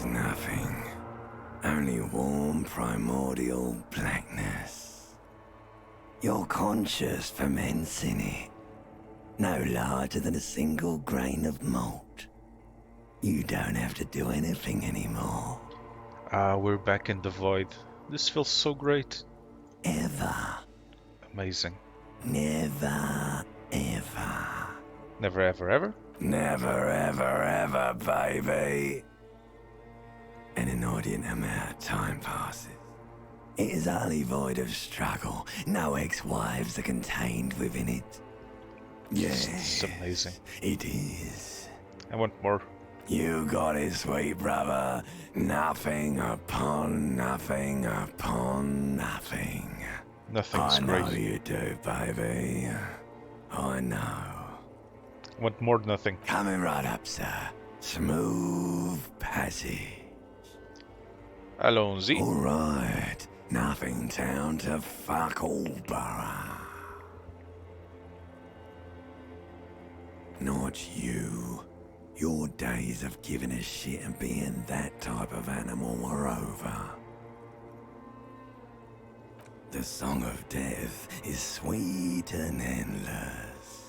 is nothing. Only warm primordial blackness. Your conscious ferments in it. No larger than a single grain of malt. You don't have to do anything anymore. We're back in the void. This feels so great. Ever. Amazing. Never, ever. Never ever ever? Never, ever, ever, baby. An inordinate amount of time passes. It is utterly void of struggle. No ex-wives are contained within it. Yes, It's amazing. it is. I want more. You got it, sweet brother. Nothing upon nothing upon nothing. Nothing's I know great. you do, baby. I know. I want more nothing. Coming right up, sir. Smooth passage. Allons-y. All right. Nothing town to fuck all borough. Not you. Your days of giving a shit and being that type of animal are over. The song of death is sweet and endless.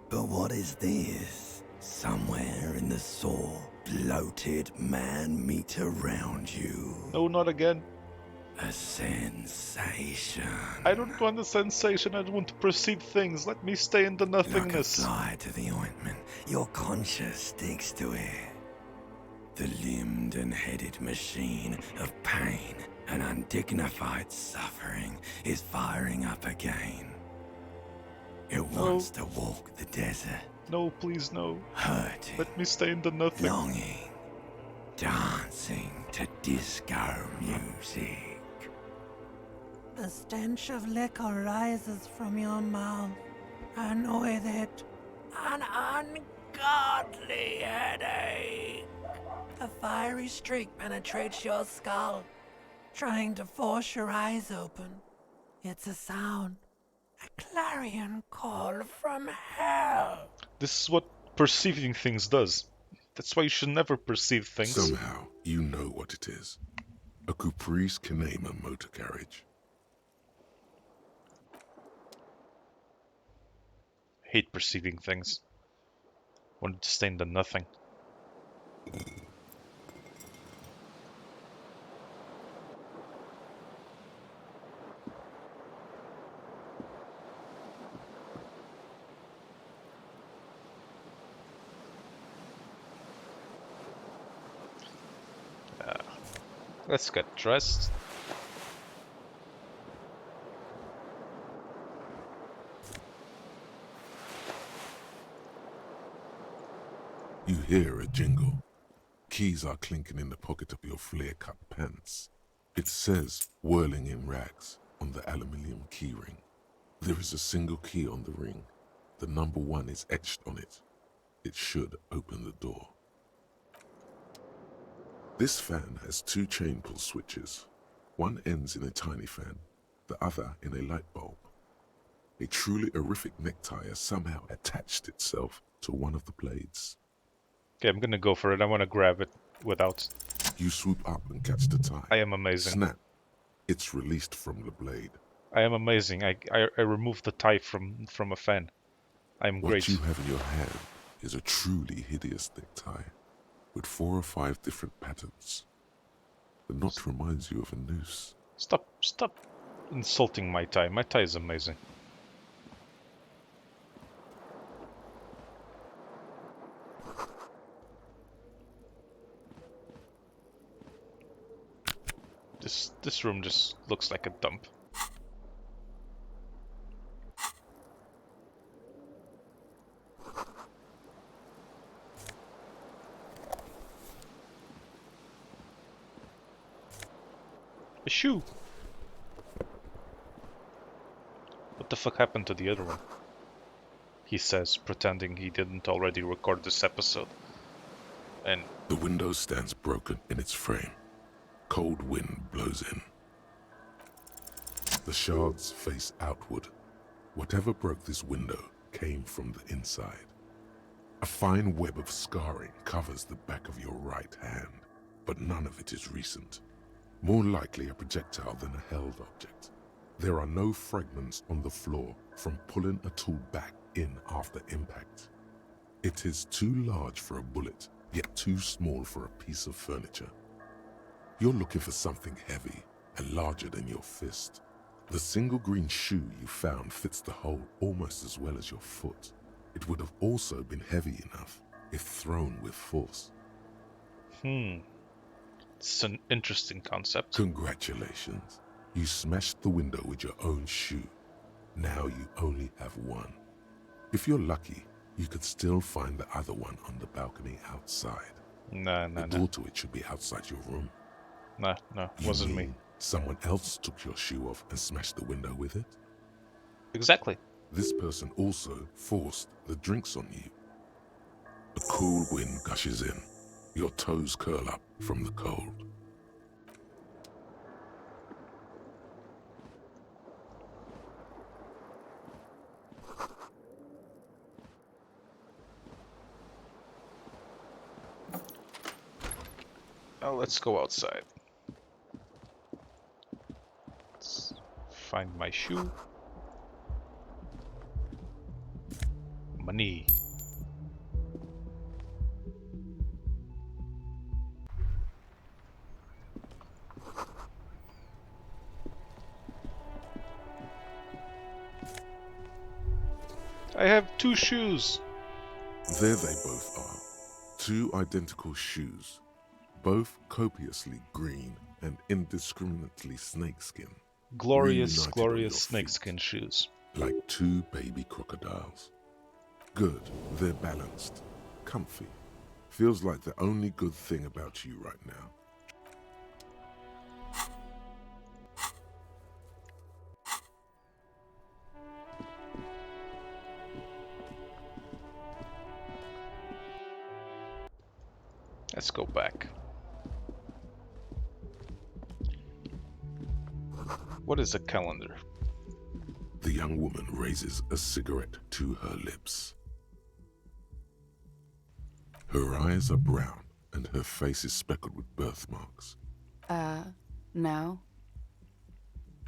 But what is this? Somewhere in the sore, bloated man meet around you. No, not again. A sensation. I don't want the sensation, I want to perceive things. Let me stay in the Like a nothingness. fly to the ointment, your conscience sticks to it. The limbed and headed machine of pain and undignified suffering is firing up again. It wants to walk the desert, No, please, no. hurting, Let me stay in the nothing. longing, dancing to disco music. The stench of liquor rises from your mouth, and with it, an ungodly headache. A fiery streak penetrates your skull, trying to force your eyes open. It's a sound, a clarion call from hell. This is what perceiving things does. That's why you should never perceive things. Somehow, you know what it is. A Caprice Canema motor carriage. Hate perceiving things. Wanted to stay in the nothing. Let's get dressed. You hear a jingle. Keys are clinking in the pocket of your flare-cut pants. It says, whirling in rags, on the aluminium keyring. There is a single key on the ring. The number 1 is etched on it. It should open the door. This fan has 2 chain pull switches. One ends in a tiny fan, the other in a light bulb. A truly horrific necktie has somehow attached itself to one of the blades. Okay, I'm gonna go for it. I want to grab it without. You swoop up and catch the tie. I am amazing. Snap. It's released from the blade. I am amazing. I removed the tie from a fan. I'm What great. you have in your hand is a truly hideous necktie, with 4 or 5 different patterns. The knot reminds you of a noose. Stop insulting my tie. My tie is amazing. This room just looks like a dump. A shoe. What the fuck happened to the other one? He says, pretending he didn't already record this episode. And The window stands broken in its frame. Cold wind blows in. The shards face outward. Whatever broke this window came from the inside. A fine web of scarring covers the back of your right hand. but none of it is recent. More likely a projectile than a held object. There are no fragments on the floor from pulling a tool back in after impact. It is too large for a bullet, yet too small for a piece of furniture. You're looking for something heavy and larger than your fist. The single green shoe you found fits the hole almost as well as your foot. It would have also been heavy enough if thrown with force. It's an interesting concept. Congratulations. You smashed the window with your own shoe. Now you only have one. If you're lucky, you could still find the other one on the balcony outside. No, The door to it should be outside your room. No, You wasn't me. mean someone else took your shoe off and smashed the window with it? Exactly. This person also forced the drinks on you. A cool wind gushes in. Your toes curl up from the cold. Now let's go outside. Let's find my shoe. Money. I have 2 shoes. There they both are. 2 identical shoes. Both copiously green and indiscriminately snakeskin. Glorious, Reunited on glorious your snakeskin shoes. Like 2 baby crocodiles. Good, they're balanced. Comfy. Feels like the only good thing about you right now. Let's go back. What is a calendar? The young woman raises a cigarette to her lips. Her eyes are brown and her face is speckled with birthmarks. No.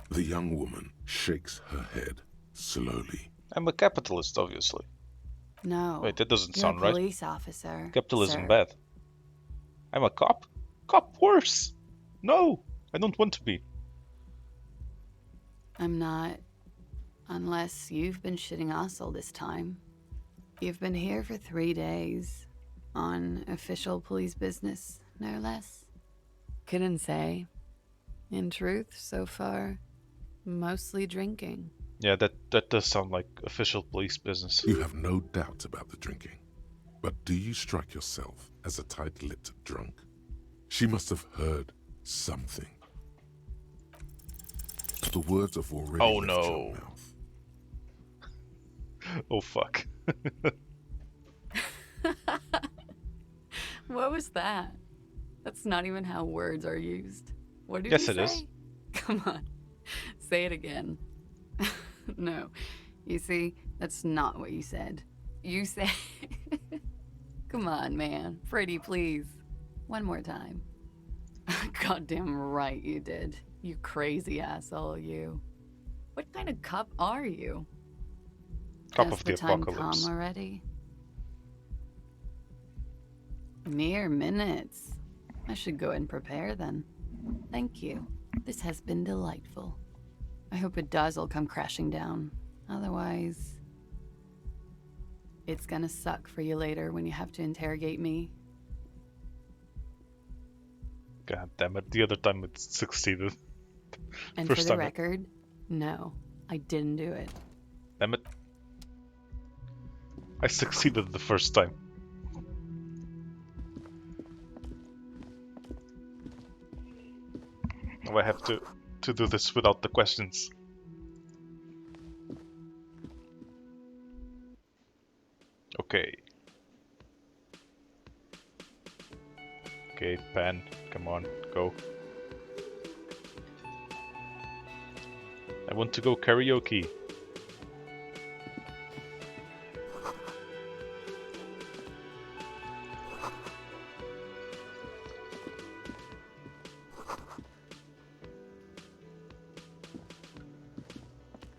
The young woman shakes her head slowly. I'm a capitalist, obviously. No. Wait, that doesn't You're sound a right. police officer. Capitalism sir. bad. I'm a cop? Cop worse! No! I don't want to be. I'm not. Unless you've been shitting us all this time. You've been here for 3 days. On official police business, no less. Couldn't say. In truth, so far, mostly drinking. Yeah, that does sound like official police business. You have no doubt about the drinking. But do you strike yourself as a tight-lipped drunk? She must have heard something. The words have already Oh, left no. your mouth. Oh fuck. What was that? That's not even how words are used. What did Yes, you it say? is. Come on. Say it again. No. You see, that's not what you said. You said... Come on, man. Pretty, please. One more time. Goddamn right you did. You crazy asshole, you. What kind of cop are you? Cop Has of the time apocalypse. come already? Mere minutes. I should go and prepare then. Thank you. This has been delightful. I hope it does all come crashing down. Otherwise, it's gonna suck for you later when you have to interrogate me. God damn it, the other time it succeeded. And First for the time record, no, I didn't do it. Damn it. I succeeded the first time. Now I have to do this without the questions. Okay. Okay, pen, come on, go. I want to go karaoke.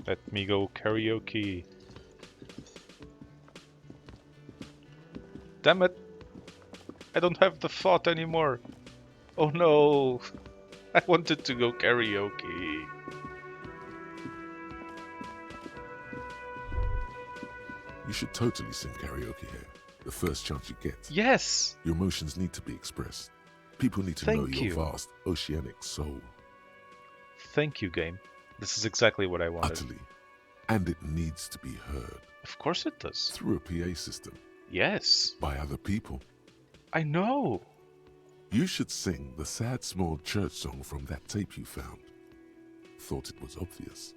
Let me go karaoke. Damn it! I don't have the thought anymore. Oh no! I wanted to go karaoke. You should totally sing karaoke here. The first chance you get. Yes! Your emotions need to be expressed. People need to know Thank your you. vast oceanic soul. Thank you, game. This is exactly what I wanted. Utterly. And it needs to be heard. Of course it does. Through a PA system. Yes. By other people. I know. You should sing the sad small church song from that tape you found. Thought it was obvious.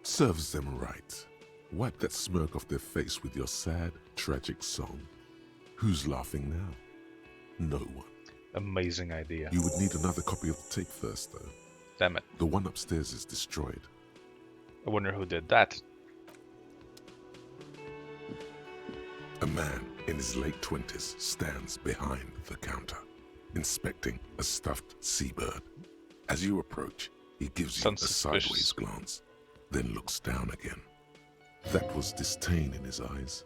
Serves them right. Wipe that smirk off their face with your sad, tragic song. Who's laughing now? No one. Amazing idea. You would need another copy of the tape first, though. Damn it. The one upstairs is destroyed. I wonder who did that. A man in his late 20s stands behind the counter, inspecting a stuffed seabird. As you approach, he gives you Sounds a suspicious. sideways glance, then looks down again. That was disdain in his eyes.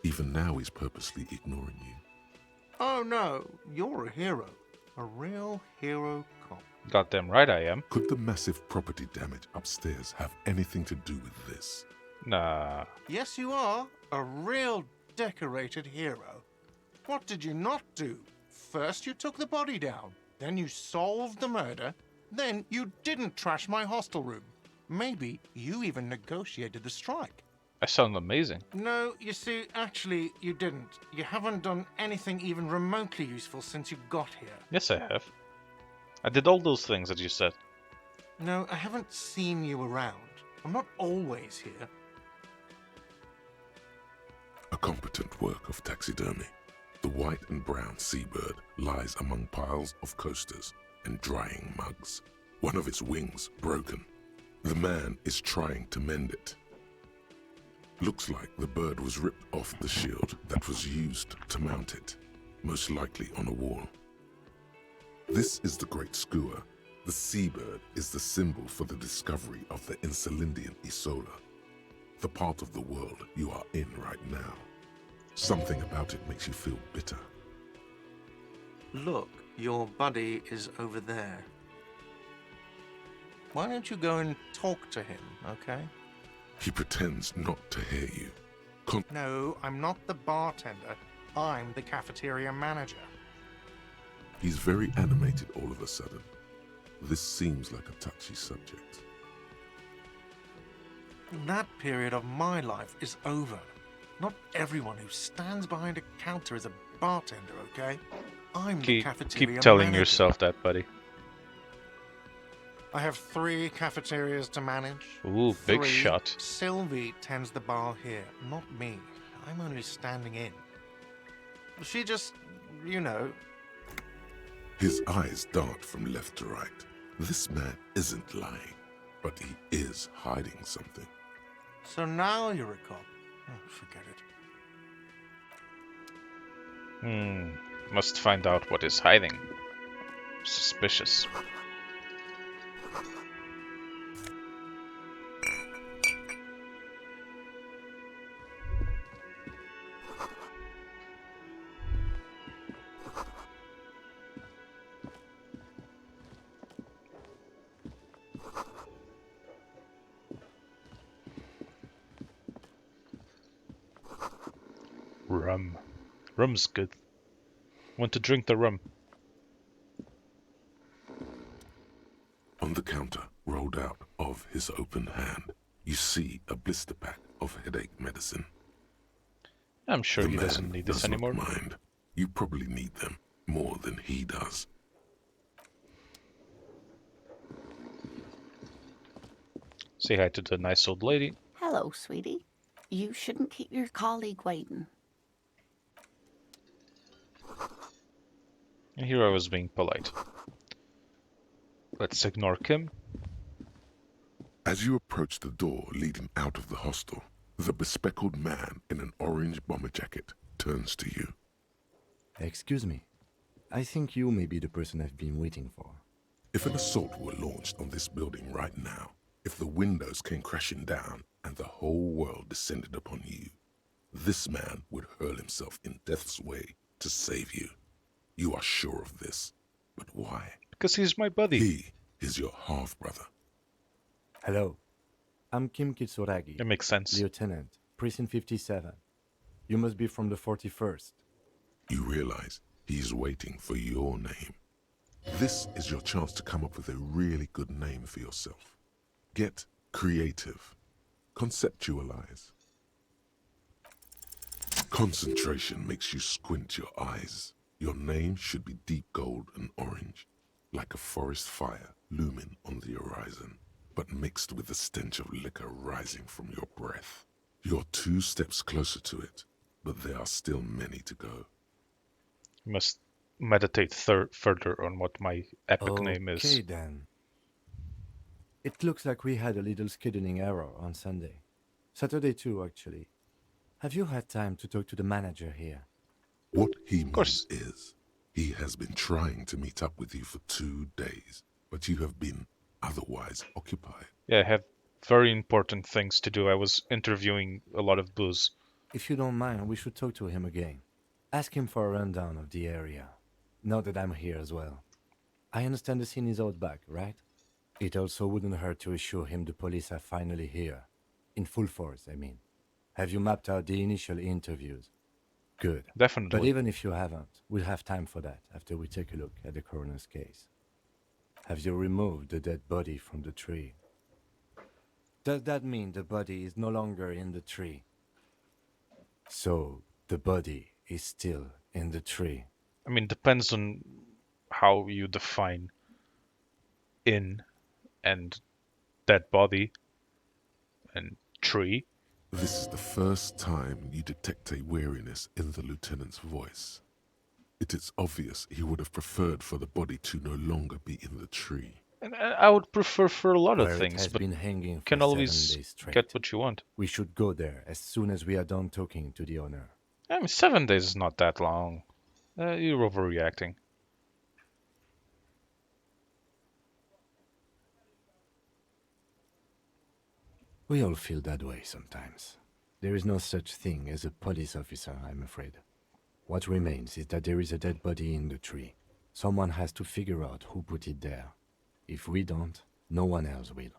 Even now he's purposely ignoring you. Oh no, you're a hero. A real hero cop. Goddamn right I am. Could the massive property damage upstairs have anything to do with this? Nah. Yes, you are. A real decorated hero. What did you not do? First you took the body down, then you solved the murder, then you didn't trash my hostel room. Maybe you even negotiated the strike. I sound amazing. No, you see, actually, you didn't. You haven't done anything even remotely useful since you got here. Yes, I have. I did all those things that you said. No, I haven't seen you around. I'm not always here. A competent work of taxidermy. The white and brown seabird lies among piles of coasters and drying mugs. One of its wings broken. The man is trying to mend it. Looks like the bird was ripped off the shield that was used to mount it, most likely on a wall. This is the Great Skua. The seabird is the symbol for the discovery of the Insulindian Isola, the part of the world you are in right now. Something about it makes you feel bitter. Look, your buddy is over there. Why don't you go and talk to him, okay? He pretends not to hear you. No, I'm not the bartender. I'm the cafeteria manager. He's very animated all of a sudden. This seems like a touchy subject. That period of my life is over. Not everyone who stands behind a counter is a bartender, okay? I'm the cafeteria Keep telling manager. yourself that, buddy. I have 3 cafeterias to manage. Ooh, big 3. shot. Sylvie tends the bar here, not me. I'm only standing in. She just, you know. His eyes dart from left to right. This man isn't lying, but he is hiding something. So now you're a cop. Oh, forget it. Must find out what is hiding. Suspicious. Rum. Rum's good. Want to drink the rum? On the counter, rolled out of his open hand, you see a blister pack of headache medicine. I'm sure The he man doesn't need this does not anymore. mind. You probably need them more than he does. Say hi to the nice old lady. Hello, sweetie. You shouldn't keep your colleague waiting. And here I was being polite. Let's ignore Kim. As you approach the door leading out of the hostel, the bespectacled man in an orange bomber jacket turns to you. Excuse me. I think you may be the person I've been waiting for. If an assault were launched on this building right now, If the windows came crashing down and the whole world descended upon you, this man would hurl himself in death's way to save you. You are sure of this. But why? Because he's my buddy. He is your half-brother. Hello. I'm Kim Kitsuragi. It makes sense. Lieutenant, Precinct 57. You must be from the 41st. You realize he's waiting for your name. This is your chance to come up with a really good name for yourself. Get creative. Conceptualize. Concentration makes you squint your eyes. Your name should be deep gold and orange, like a forest fire looming on the horizon, but mixed with the stench of liquor rising from your breath. You're 2 steps closer to it, but there are still many to go. You must meditate further on what my epic name is. Okay then. It looks like we had a little scheduling error on Sunday. Saturday too, actually. Have you had time to talk to the manager here? What he means is, he has been trying to meet up with you for 2 days, but you have been otherwise occupied. Yeah, I have very important things to do. I was interviewing a lot of booze. If you don't mind, we should talk to him again. Ask him for a rundown of the area. Now that I'm here as well. I understand the scene is out back, right? It also wouldn't hurt to assure him the police are finally here. In full force, I mean. Have you mapped out the initial interviews? Good. Definitely. But even if you haven't, we'll have time for that after we take a look at the coroner's case. Have you removed the dead body from the tree? Does that mean the body is no longer in the tree? So, the body is still in the tree. I mean, depends on how you define in and dead body and tree. This is the first time you detect a weariness in the lieutenant's voice. It is obvious he would have preferred for the body to no longer be in the tree. And I would prefer for a lot of Where it things, has but been hanging for can 7 always days straight. get what you want. We should go there as soon as we are done talking to the owner. I mean, 7 days is not that long. You're overreacting. We all feel that way sometimes. There is no such thing as a police officer, I'm afraid. What remains is that there is a dead body in the tree. Someone has to figure out who put it there. If we don't, no one else will.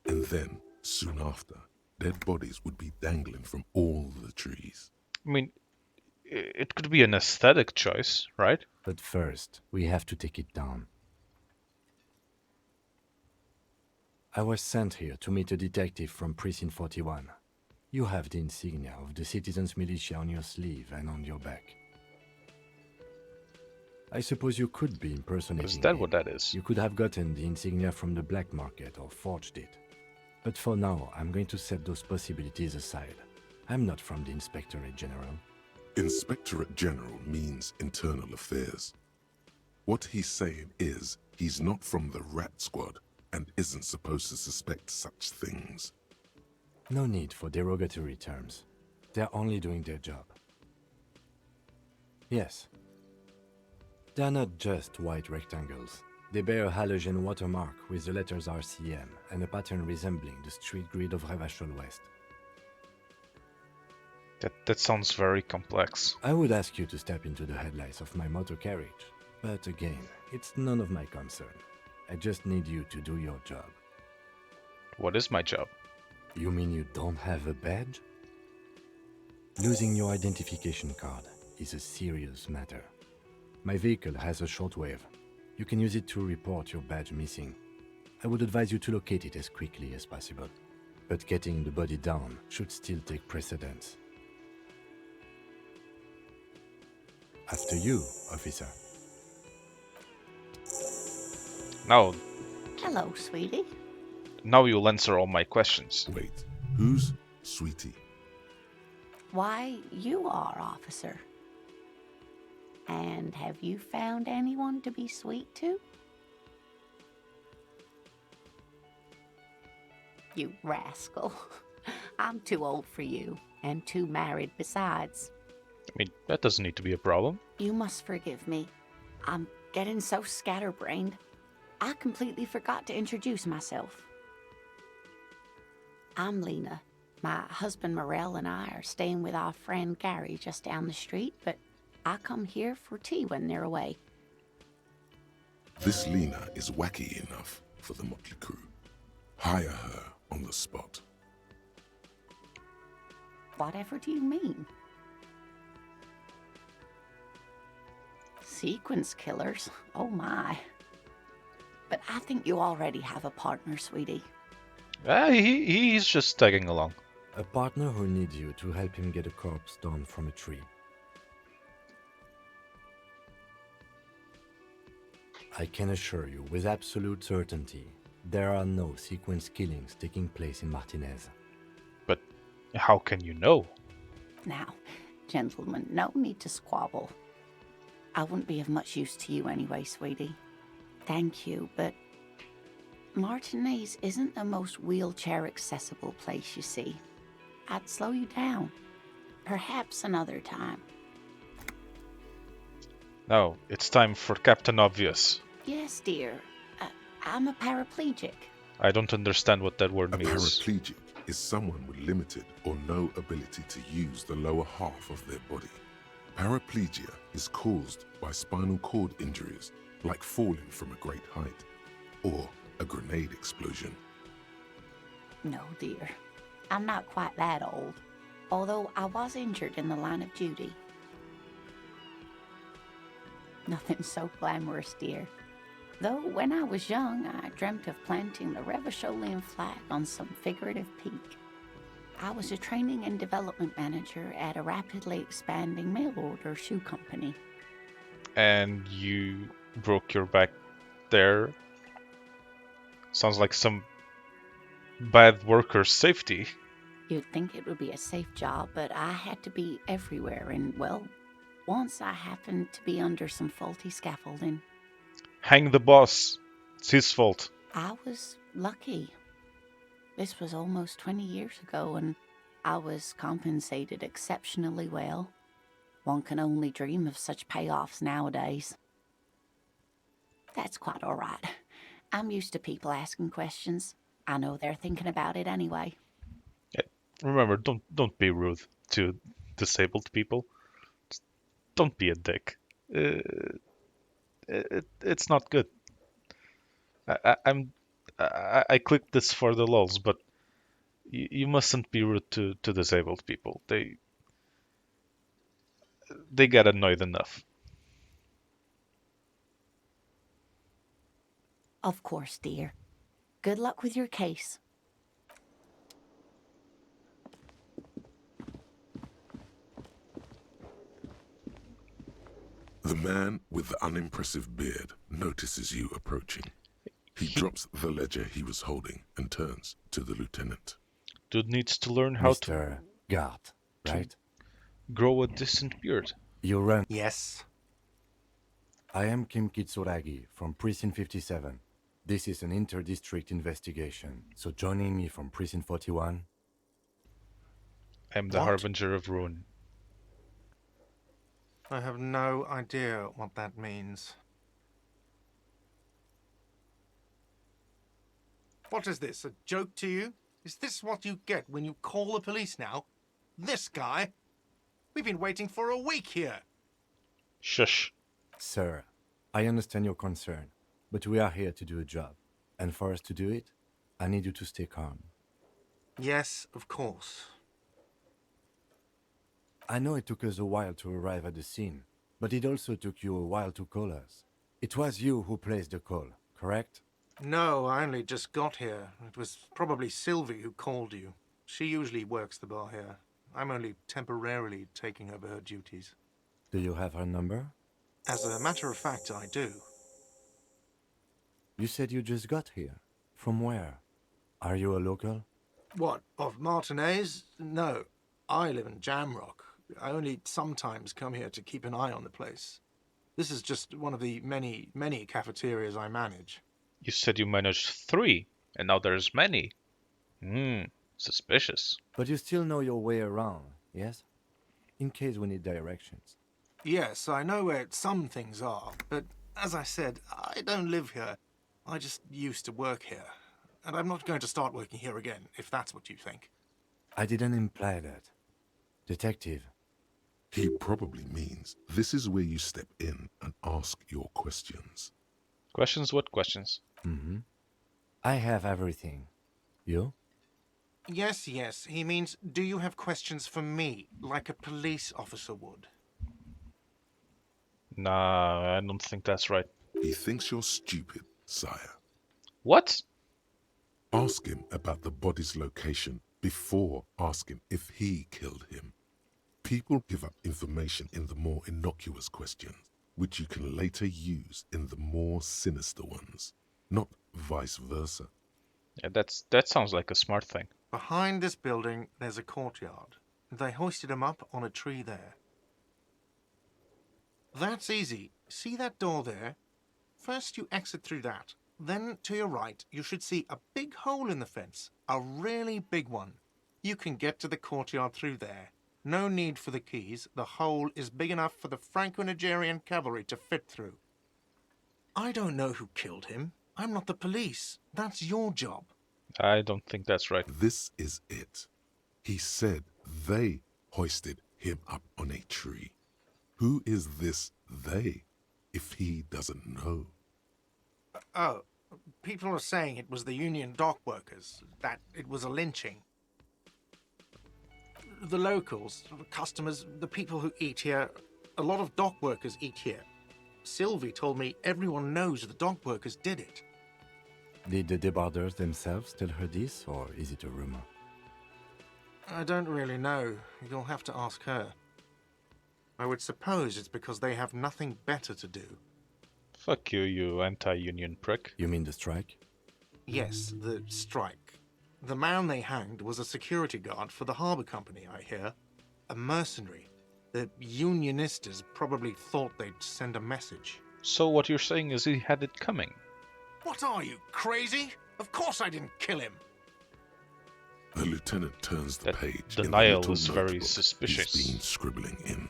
And then, soon after, dead bodies would be dangling from all the trees. I mean, it could be an aesthetic choice, right? But first, we have to take it down. I was sent here to meet a detective from Precinct 41. You have the insignia of the Citizens Militia on your sleeve and on your back. I suppose you could be impersonating Is that me. what that is? You could have gotten the insignia from the black market or forged it. But for now, I'm going to set those possibilities aside. I'm not from the Inspectorate General. Inspectorate General means internal affairs. What he's saying is, he's not from the Rat Squad and isn't supposed to suspect such things. No need for derogatory terms. They're only doing their job. Yes. They're not just white rectangles. They bear a halogen watermark with the letters RCM and a pattern resembling the street grid of Revachol West. That sounds very complex. I would ask you to step into the headlights of my motor carriage, but again, it's none of my concern. I just need you to do your job. What is my job? You mean you don't have a badge? Losing your identification card is a serious matter. My vehicle has a shortwave. You can use it to report your badge missing. I would advise you to locate it as quickly as possible. But getting the body down should still take precedence. After you, officer. Now Hello, sweetie. you'll answer all my questions. Wait, who's Sweetie? Why, you are, officer. And have you found anyone to be sweet to? You rascal. I'm too old for you, and too married besides. I mean, that doesn't need to be a problem. You must forgive me. I'm getting so scatterbrained. I completely forgot to introduce myself. I'm Lena. My husband Morel and I are staying with our friend Gary just down the street, but I come here for tea when they're away. This Lena is wacky enough for the motley crew. Hire her on the spot. Whatever do you mean? Sequence killers? Oh my. But I think you already have a partner, sweetie. He's just tagging along. A partner who needs you to help him get a corpse down from a tree. I can assure you with absolute certainty, there are no sequence killings taking place in Martinez. But how can you know? Now, gentlemen, no need to squabble. I wouldn't be of much use to you anyway, sweetie. Thank you, but Martinez isn't the most wheelchair-accessible place, you see. I'd slow you down. Perhaps another time. No, it's time for Captain Obvious. Yes, dear. I'm a paraplegic. I don't understand what that word A means. paraplegic is someone with limited or no ability to use the lower half of their body. Paraplegia is caused by spinal cord injuries, like falling from a great height, or a grenade explosion. No, dear. I'm not quite that old, although I was injured in the line of duty. Nothing so glamorous, dear. Though when I was young, I dreamt of planting the Revacholian flag on some figurative peak. I was a training and development manager at a rapidly expanding mail-order shoe company. And you broke your back there? Sounds like some bad worker safety. You'd think it would be a safe job, but I had to be everywhere, and, well, once I happened to be under some faulty scaffolding. Hang the boss. It's his fault. I was lucky. This was almost 20 years ago, and I was compensated exceptionally well. One can only dream of such payoffs nowadays. That's quite all right. I'm used to people asking questions. I know they're thinking about it anyway. Remember, don't be rude to disabled people. Just don't be a dick. It's not good. I clicked this for the lulz, but you mustn't be rude to disabled people. They get annoyed enough. Of course, dear. Good luck with your case. The man with the unimpressive beard notices you approaching. He drops the ledger he was holding and turns to the lieutenant. Dude needs to learn how to Mr. Guard, right? grow a decent beard. You run. Yes. I am Kim Kitsuragi from Precinct 57. This is an inter-district investigation, so joining me from Precinct 41... I'm the What? harbinger of ruin. I have no idea what that means. What is this, a joke to you? Is this what you get when you call the police now? This guy? We've been waiting for a week here. Shush. Sir, I understand your concern, but we are here to do a job. And for us to do it, I need you to stay calm. Yes, of course. I know it took us a while to arrive at the scene, but it also took you a while to call us. It was you who placed the call, correct? No, I only just got here. It was probably Sylvie who called you. She usually works the bar here. I'm only temporarily taking over her duties. Do you have her number? As a matter of fact, I do. You said you just got here. From where? Are you a local? What, of Martinez? No, I live in Jamrock. I only sometimes come here to keep an eye on the place. This is just one of the many, many cafeterias I manage. You said you managed 3, and now there's many. Suspicious. But you still know your way around, yes? In case we need directions. Yes, I know where some things are, but as I said, I don't live here. I just used to work here. and I'm not going to start working here again, if that's what you think. I didn't imply that. Detective, He probably means this is where you step in and ask your questions. Questions? What questions? I have everything. You? Yes, yes, he means, do you have questions for me, like a police officer would? Nah, I don't think that's right. He thinks you're stupid, sire. What? Ask him about the body's location before asking if he killed him. People give up information in the more innocuous questions, which you can later use in the more sinister ones, not vice versa. Yeah, that sounds like a smart thing. Behind this building, there's a courtyard. They hoisted him up on a tree there. That's easy. See that door there? First you exit through that. Then, to your right, you should see a big hole in the fence. A really big one. You can get to the courtyard through there. No need for the keys. The hole is big enough for the Franco-Nigerian cavalry to fit through. I don't know who killed him. I'm not the police. That's your job. I don't think that's right. This is it. He said they hoisted him up on a tree. Who is this they, if he doesn't know? Oh, people are saying it was the union dock workers, that it was a lynching. The locals, the customers, the people who eat here, a lot of dock workers eat here. Sylvie told me everyone knows the dock workers did it. Did the debarders themselves tell her this, or is it a rumor? I don't really know. You'll have to ask her. I would suppose it's because they have nothing better to do. Fuck you, you anti-union prick. You mean the strike? Yes, the strike. The man they hanged was a security guard for the harbour company, I hear. A mercenary. The unionistas probably thought they'd send a message. So what you're saying is he had it coming? What are you, crazy? Of course I didn't kill him. The lieutenant turns the That page. denial in the little is very notebook suspicious. He's been scribbling in.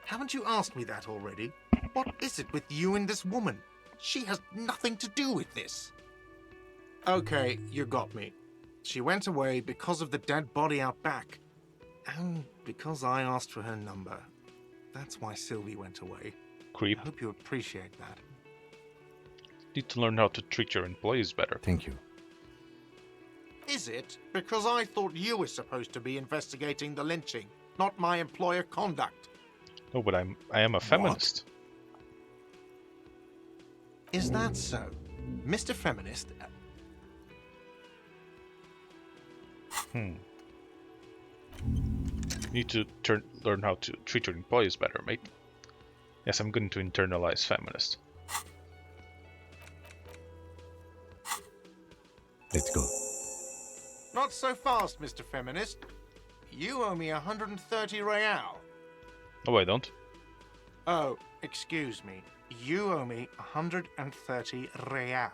Haven't you asked me that already? What is it with you and this woman? She has nothing to do with this. Okay, you got me. She went away because of the dead body out back. And because I asked for her number. That's why Sylvie went away. Creep. I hope you appreciate that. Need to learn how to treat your employees better. Thank you. Is it? Because I thought you were supposed to be investigating the lynching, not my employer conduct. No, but I am a feminist. Is that so? Mr. Feminist? Need to learn how to treat your employees better, mate. Yes, I'm going to internalize feminist. Let's go. Not so fast, Mr. Feminist. You owe me 130 real. No, I don't. Oh, excuse me. You owe me 130 real.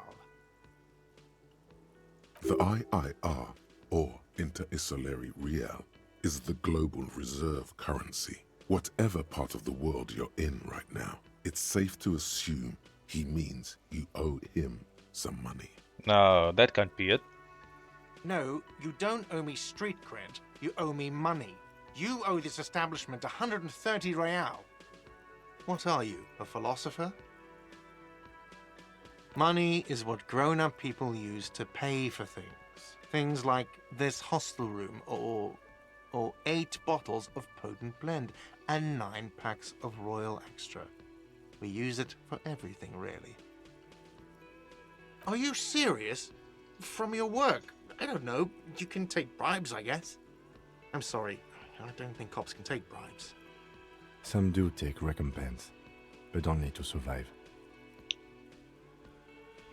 The IIR, or Inter-Isolary Real, is the global reserve currency. Whatever part of the world you're in right now, it's safe to assume he means you owe him some money. No, that can't be it. No, you don't owe me street cred. You owe me money. You owe this establishment 130 real. What are you, a philosopher? Money is what grown-up people use to pay for things. Things like this hostel room, or 8 bottles of potent blend, and 9 packs of Royal Extra. We use it for everything, really. Are you serious? From your work? I don't know. You can take bribes, I guess. I'm sorry. I don't think cops can take bribes. Some do take recompense, but only to survive.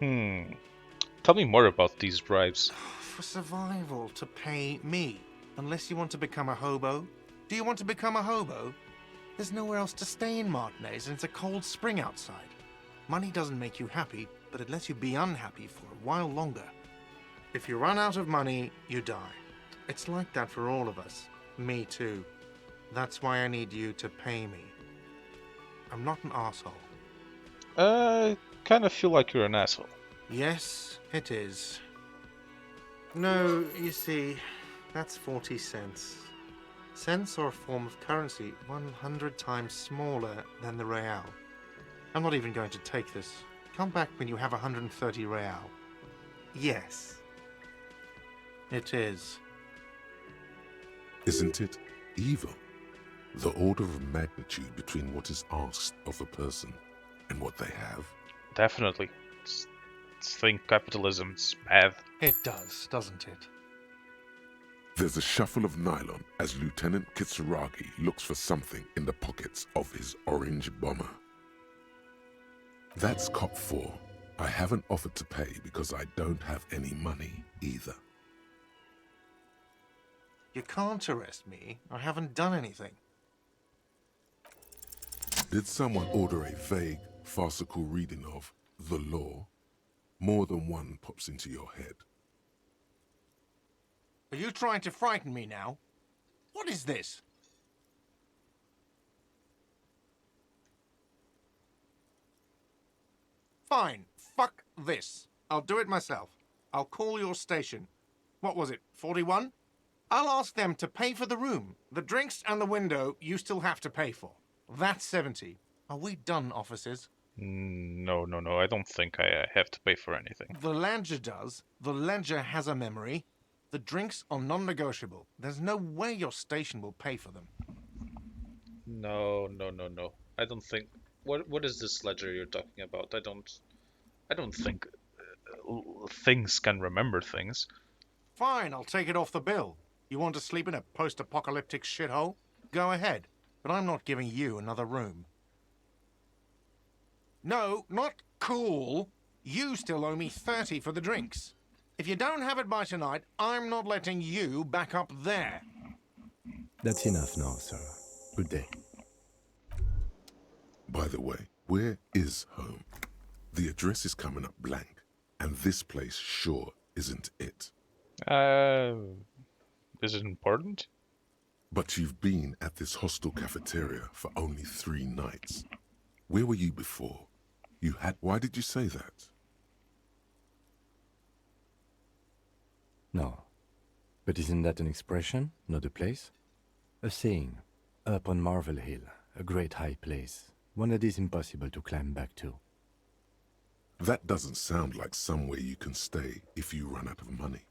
Tell me more about these bribes. For survival, to pay me. Unless you want to become a hobo. Do you want to become a hobo? There's nowhere else to stay in Martinez, and it's a cold spring outside. Money doesn't make you happy, but it lets you be unhappy for a while longer. If you run out of money, you die. It's like that for all of us. Me too. That's why I need you to pay me. I'm not an asshole. Kind of feel like you're an asshole. Yes, it is. No, you see, that's 40 cents. Cents are a form of currency 100 times smaller than the real. I'm not even going to take this. Come back when you have 130 real. Yes. It is. Isn't it evil? The order of magnitude between what is asked of a person and what they have? Definitely. Think capitalism's bad. It does, doesn't it? There's a shuffle of nylon as Lieutenant Kitsuragi looks for something in the pockets of his orange bomber. That's Cop 4. I haven't offered to pay because I don't have any money either. You can't arrest me. I haven't done anything. Did someone order a vague, farcical reading of the law? More than one pops into your head. Are you trying to frighten me now? What is this? Fine. Fuck this. I'll do it myself. I'll call your station. What was it, 41? I'll ask them to pay for the room. The drinks and the window you still have to pay for. That's 70. Are we done, officers? No. I don't think I have to pay for anything. The ledger does. The ledger has a memory. The drinks are non-negotiable. There's no way your station will pay for them. No. I don't think. What is this ledger you're talking about? I don't think things can remember things. Fine, I'll take it off the bill. You want to sleep in a post-apocalyptic shithole? Go ahead, but I'm not giving you another room. No, not cool. You still owe me 30 for the drinks. If you don't have it by tonight, I'm not letting you back up there. That's enough now, sir. Good day. By the way, where is home? The address is coming up blank, and this place sure isn't it. Is it important? But you've been at this hostel cafeteria for only 3 nights. Where were you before? Why did you say that? No. But isn't that an expression, not a place? A saying. Up on Marvel Hill, a great high place. One that is impossible to climb back to. That doesn't sound like somewhere you can stay if you run out of money.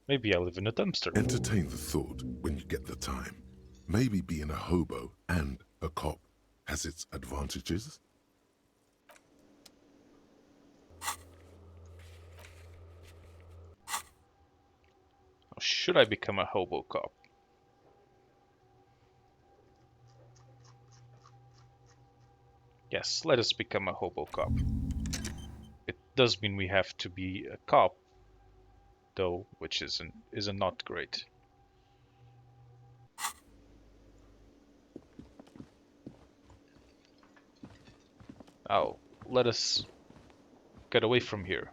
Maybe I live in a dumpster. Entertain the thought when you get the time. Maybe being a hobo and a cop has its advantages. Should I become a HoboCop? Yes, let us become a HoboCop. It does mean we have to be a cop, though, which is not great. Oh, let us get away from here.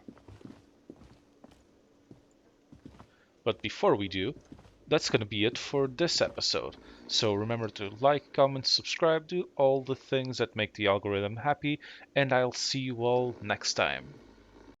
But before we do, that's gonna be it for this episode. So remember to like, comment, subscribe, do all the things that make the algorithm happy, and I'll see you all next time.